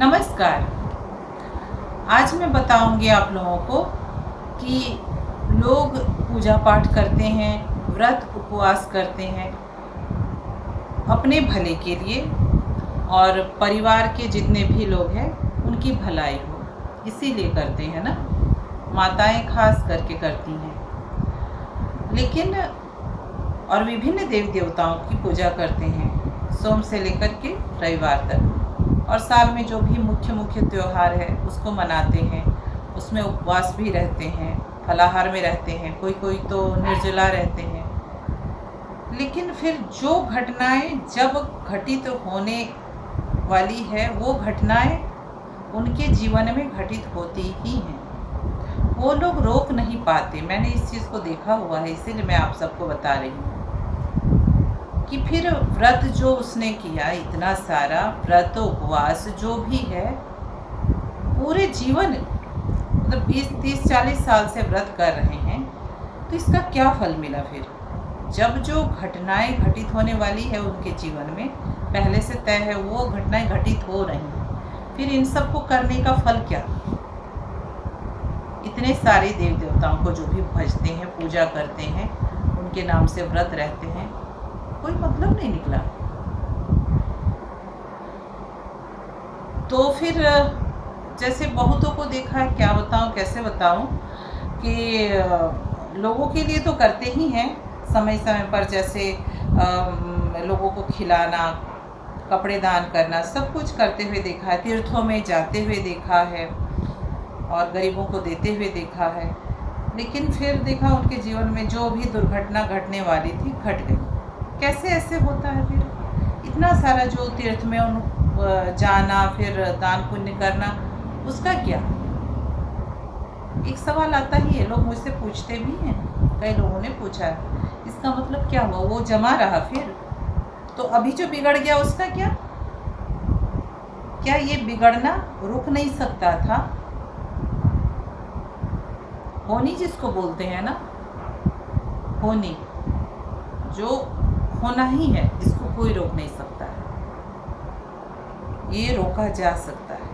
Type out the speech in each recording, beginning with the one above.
नमस्कार। आज मैं बताऊंगी आप लोगों को कि लोग पूजा पाठ करते हैं, व्रत उपवास करते हैं अपने भले के लिए और परिवार के जितने भी लोग हैं उनकी भलाई हो, इसीलिए करते हैं ना। माताएं खास करके करती हैं। लेकिन और विभिन्न देव देवताओं की पूजा करते हैं सोम से लेकर के रविवार तक, और साल में जो भी मुख्य त्यौहार है उसको मनाते हैं। उसमें उपवास भी रहते हैं, फलाहार में रहते हैं, कोई तो निर्जला रहते हैं। लेकिन फिर जो घटनाएं जब घटित होने वाली है वो घटनाएं उनके जीवन में घटित होती ही हैं, वो लोग रोक नहीं पाते। मैंने इस चीज़ को देखा हुआ है, इसीलिए मैं आप सबको बता रही हूँ कि फिर व्रत जो उसने किया, इतना सारा व्रत उपवास जो भी है, पूरे जीवन मतलब 20-30-40 साल से व्रत कर रहे हैं, तो इसका क्या फल मिला? फिर जब जो घटनाएं घटित होने वाली है उनके जीवन में पहले से तय है, वो घटनाएं घटित हो रही हैं, फिर इन सब को करने का फल क्या? इतने सारे देव देवताओं को जो भी भजते हैं, पूजा करते हैं, उनके नाम से व्रत रहते हैं, कोई मतलब नहीं निकला। तो फिर जैसे बहुतों को देखा है, क्या बताऊं, कैसे बताऊं, कि लोगों के लिए तो करते ही हैं समय समय पर, जैसे लोगों को खिलाना, कपड़े दान करना, सब कुछ करते हुए देखा है। तीर्थों में जाते हुए देखा है और गरीबों को देते हुए देखा है। लेकिन फिर देखा उनके जीवन में जो भी दुर्घटना घटने वाली थी घट गई। कैसे ऐसे होता है? फिर इतना सारा जो तीर्थ में उन जाना, फिर दान पुण्य करना, उसका क्या? एक सवाल आता ही है, लोग मुझसे पूछते भी हैं, कई लोगों ने पूछा है, इसका मतलब क्या हुआ? वो जमा रहा फिर तो अभी जो बिगड़ गया उसका क्या? क्या ये बिगड़ना रुक नहीं सकता था? होनी जिसको बोलते हैं ना, होनी जो होना ही है, इसको कोई रोक नहीं सकता है, ये रोका जा सकता है।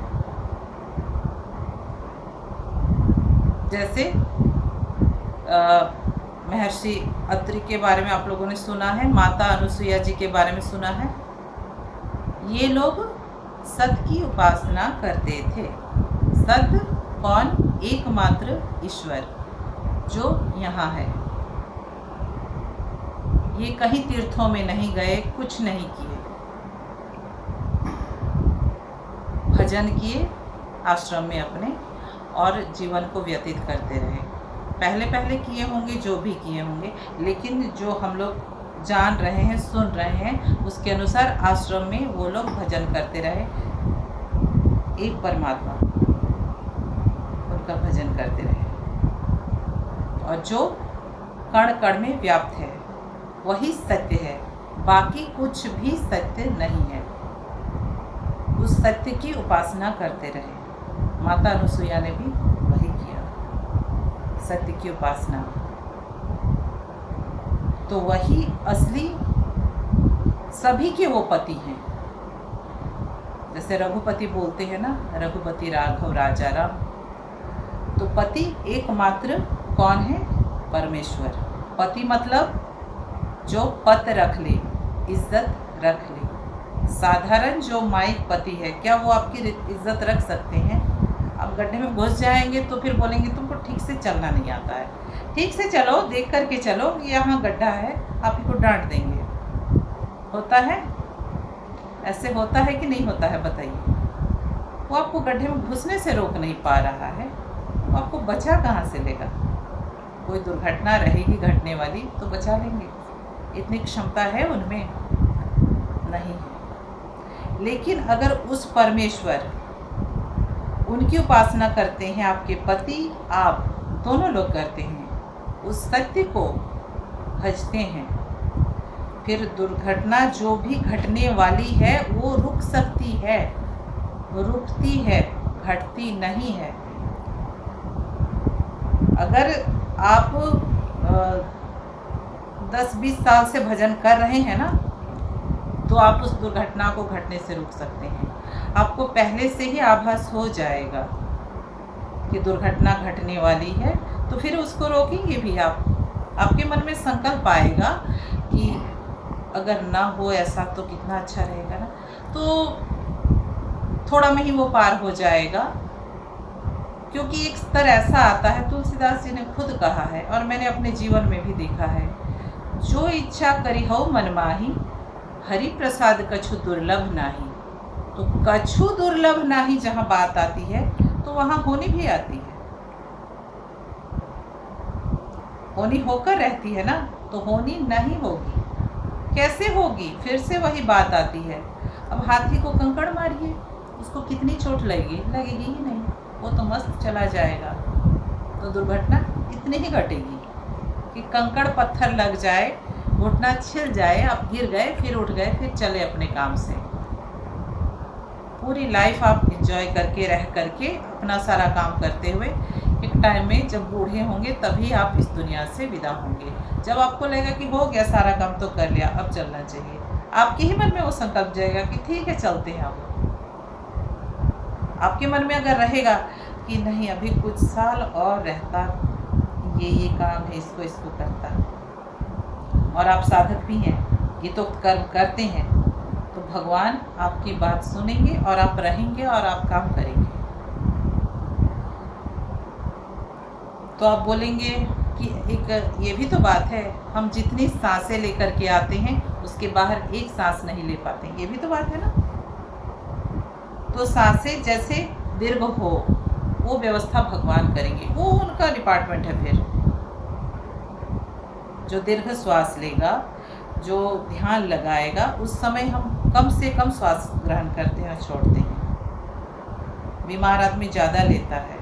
जैसे महर्षि अत्रि के बारे में आप लोगों ने सुना है, माता अनुसुईया जी के बारे में सुना है। ये लोग सत की उपासना करते थे। सत कौन? एकमात्र ईश्वर जो यहाँ है। ये कहीं तीर्थों में नहीं गए, कुछ नहीं किए, भजन किए आश्रम में अपने और जीवन को व्यतीत करते रहे। पहले किए होंगे, जो भी किए होंगे, लेकिन जो हम लोग जान रहे हैं, सुन रहे हैं, उसके अनुसार आश्रम में वो लोग भजन करते रहे। एक परमात्मा, उनका भजन करते रहे, और जो कण कण में व्याप्त है वही सत्य है, बाकी कुछ भी सत्य नहीं है। उस सत्य की उपासना करते रहे। माता अनुसुईया ने भी वही किया, सत्य की उपासना। तो वही असली सभी के वो पति हैं। जैसे रघुपति बोलते हैं ना, रघुपति राघव राजा राम। तो पति एकमात्र कौन है? परमेश्वर। पति मतलब जो पत रख ले, इज्जत रख ले। साधारण जो माइक पति है, क्या वो आपकी इज्जत रख सकते हैं? आप गड्ढे में घुस जाएंगे तो फिर बोलेंगे तुमको ठीक से चलना नहीं आता है। ठीक से चलो, देख करके चलो, यहाँ गड्ढा है, आप ही को डांट देंगे। होता है ऐसे? होता है कि नहीं होता है? बताइए। वो आपको गड्ढे में घुसने से रोक नहीं पा रहा है, वो आपको बचा कहाँ से लेगा? कोई दुर्घटना रहेगी घटने वाली तो बचा लेंगे, इतनी क्षमता है उनमें? नहीं है। लेकिन अगर उस परमेश्वर, उनकी उपासना करते हैं, आपके पति आप दोनों लोग करते हैं, उस सत्य को भजते हैं, फिर दुर्घटना जो भी घटने वाली है वो रुक सकती है, रुकती है, घटती नहीं है। अगर आप 10-20 साल से भजन कर रहे हैं ना, तो आप उस दुर्घटना को घटने से रोक सकते हैं। आपको पहले से ही आभास हो जाएगा कि दुर्घटना घटने वाली है, तो फिर उसको रोकेंगे भी आप। आपके मन में संकल्प आएगा कि अगर ना हो ऐसा तो कितना अच्छा रहेगा ना, तो थोड़ा में ही वो पार हो जाएगा। क्योंकि एक स्तर ऐसा आता है, तुलसीदास जी ने खुद कहा है और मैंने अपने जीवन में भी देखा है, जो इच्छा करी हो मन माही, हरि प्रसाद कछु दुर्लभ नाही। तो कछु दुर्लभ नाही जहाँ बात आती है तो वहाँ होनी भी आती है, होनी होकर रहती है ना, तो होनी नहीं होगी। कैसे होगी? फिर से वही बात आती है। अब हाथी को कंकड़ मारिए, उसको कितनी चोट लगेगी? लगेगी ही नहीं, वो तो मस्त चला जाएगा। तो दुर्घटना इतनी ही घटेगी कि कंकड़ पत्थर लग जाए, घुटना छिल जाए, आप गिर गए, फिर उठ गए, फिर चले अपने काम से। पूरी लाइफ आप एंजॉय करके रह करके अपना सारा काम करते हुए एक टाइम में जब बूढ़े होंगे तभी आप इस दुनिया से विदा होंगे। जब आपको लगेगा कि हो गया सारा काम तो कर लिया, अब चलना चाहिए, आपके ही मन में वो संकल्प जाएगा कि ठीक है चलते हैं। अब आपके मन में अगर रहेगा कि नहीं अभी कुछ साल और रहता, ये काम है, इसको करता, और आप साधक भी हैं, गीतोक्त कर्म करते हैं, तो भगवान आपकी बात सुनेंगे और आप रहेंगे और आप काम करेंगे। तो आप बोलेंगे कि एक ये भी तो बात है, हम जितनी सांसें लेकर के आते हैं उसके बाहर एक सांस नहीं ले पाते, ये भी तो बात है ना। तो सांसें जैसे दीर्घ हो वो व्यवस्था भगवान करेंगे, वो उनका डिपार्टमेंट है। फिर जो दीर्घ श्वास लेगा, जो ध्यान लगाएगा, उस समय हम कम से कम श्वास ग्रहण करते हैं और छोड़ते हैं। बीमार आदमी ज़्यादा लेता है,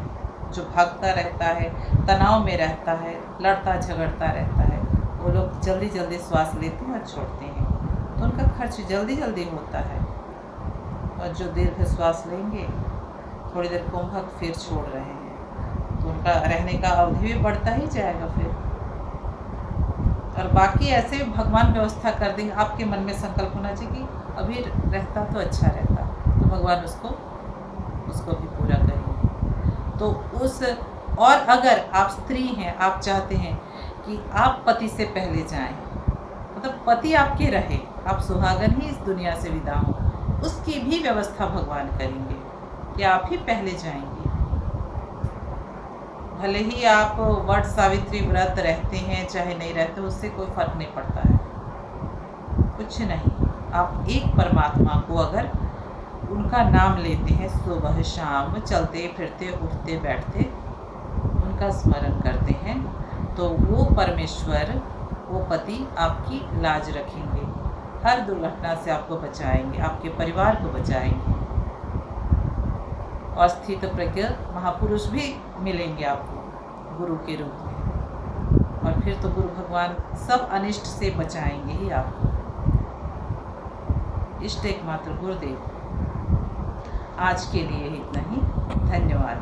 जो भागता रहता है, तनाव में रहता है, लड़ता झगड़ता रहता है, वो लोग जल्दी जल्दी श्वास लेते हैं और छोड़ते हैं, तो उनका खर्च जल्दी जल्दी होता है। और जो दीर्घ श्वास लेंगे, थोड़ी देर कुंभक फिर छोड़ रहे हैं, तो उनका रहने का अवधि भी बढ़ता ही जाएगा फिर। और बाकी ऐसे भगवान व्यवस्था कर देंगे। आपके मन में संकल्प होना चाहिए कि अभी रहता तो अच्छा रहता, तो भगवान उसको भी पूरा करेंगे। तो और अगर आप स्त्री हैं, आप चाहते हैं कि आप पति से पहले जाएं, मतलब पति आपके रहे, आप सुहागन ही इस दुनिया से विदा हों, उसकी भी व्यवस्था भगवान करेंगे कि आप ही पहले जाएंगे। भले ही आप वट सावित्री व्रत रहते हैं चाहे नहीं रहते, उससे कोई फर्क नहीं पड़ता है, कुछ नहीं। आप एक परमात्मा को अगर उनका नाम लेते हैं, सुबह शाम चलते फिरते उठते बैठते उनका स्मरण करते हैं, तो वो परमेश्वर, वो पति आपकी लाज रखेंगे, हर दुर्घटना से आपको बचाएंगे, आपके परिवार को बचाएंगे। और स्थित प्रज्ञ महापुरुष भी मिलेंगे आपको गुरु के रूप में, और फिर तो गुरु भगवान सब अनिष्ट से बचाएंगे ही आपको। इष्ट एकमात्र गुरुदेव। आज के लिए इतना ही, धन्यवाद।